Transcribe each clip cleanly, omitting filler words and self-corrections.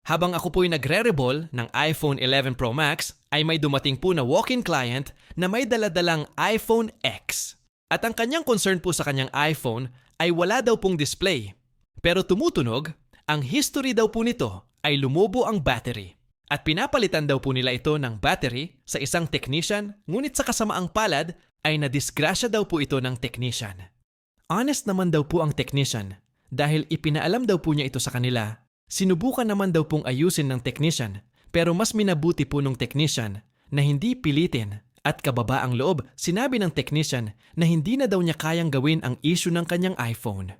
Habang ako po'y nagre-rebol ng iPhone 11 Pro Max, ay may dumating po na walk-in client na may daladalang iPhone X. At ang kanyang concern po sa kanyang iPhone ay wala daw pong display. Pero tumutunog, ang history daw po nito ay lumobo ang battery. At pinapalitan daw po nila ito ng battery sa isang technician, ngunit sa kasamaang palad ay nadisgrasya daw po ito ng technician. Honest naman daw po ang technician dahil ipinaalam daw po niya ito sa kanila. Sinubukan naman daw pong ayusin ng technician pero mas minabuti po ng technician na hindi pilitin at kababaang loob sinabi ng technician na hindi na daw niya kayang gawin ang issue ng kanyang iPhone.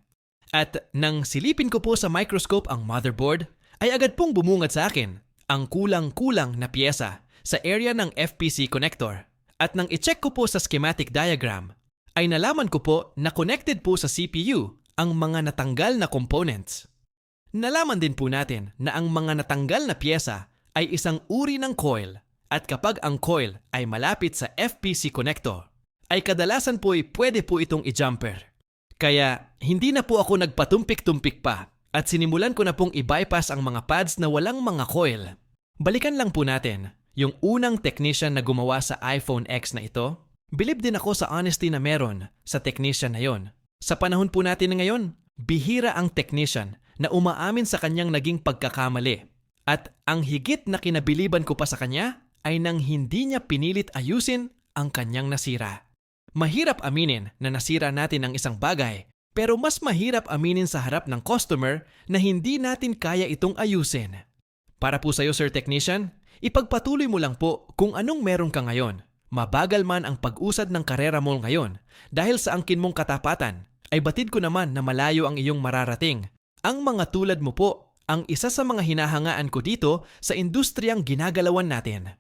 At nang silipin ko po sa microscope ang motherboard ay agad pong bumungad sa akin ang kulang-kulang na piyesa sa area ng FPC connector. At nang i-check ko po sa schematic diagram ay nalaman ko po na connected po sa CPU ang mga natanggal na components. Nalaman din po natin na ang mga natanggal na piyesa ay isang uri ng coil at kapag ang coil ay malapit sa FPC connector ay kadalasan po ay pwede po itong i-jumper. Kaya hindi na po ako nagpatumpik-tumpik pa at sinimulan ko na pong i-bypass ang mga pads na walang mga coil. Balikan lang po natin yung unang technician na gumawa sa iPhone X na ito. Bilib din ako sa honesty na meron sa technician na yon. Sa panahon po natin na ngayon, bihira ang technician na umaamin sa kanyang naging pagkakamali. At ang higit na kinabiliban ko pa sa kanya ay nang hindi niya pinilit ayusin ang kanyang nasira. Mahirap aminin na nasira natin ang isang bagay, pero mas mahirap aminin sa harap ng customer na hindi natin kaya itong ayusin. Para po sa iyo, Sir Technician, ipagpatuloy mo lang po kung anong meron ka ngayon. Mabagal man ang pag-usad ng karera mo ngayon dahil sa angkin mong katapatan, ay batid ko naman na malayo ang iyong mararating. Ang mga tulad mo po ang isa sa mga hinahangaan ko dito sa industriyang ginagalawan natin.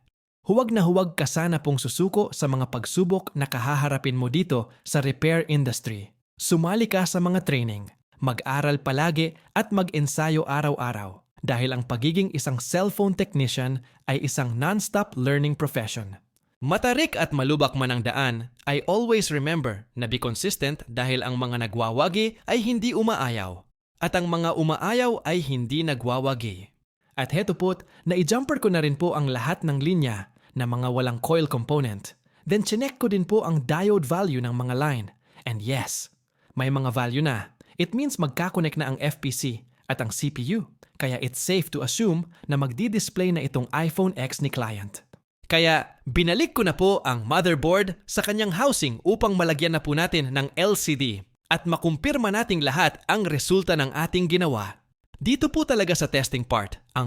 Huwag na huwag ka sana pong susuko sa mga pagsubok na kahaharapin mo dito sa repair industry. Sumali ka sa mga training, mag-aral palagi at mag-ensayo araw-araw dahil ang pagiging isang cellphone technician ay isang non-stop learning profession. Matarik at malubak man ang daan, I always remember na be consistent dahil ang mga nagwawagi ay hindi umaayaw at ang mga umaayaw ay hindi nagwawagi. At heto po't, na-jumper ko na rin po ang lahat ng linya na mga walang coil component. Then chinek ko din po ang diode value ng mga line. And yes, may mga value na. It means magkakonek na ang FPC at ang CPU. Kaya it's safe to assume na magdi-display na itong iPhone X ni client. Kaya binalik ko na po ang motherboard sa kanyang housing upang malagyan na po natin ng LCD at makumpirma nating lahat ang resulta ng ating ginawa. Dito po talaga sa testing part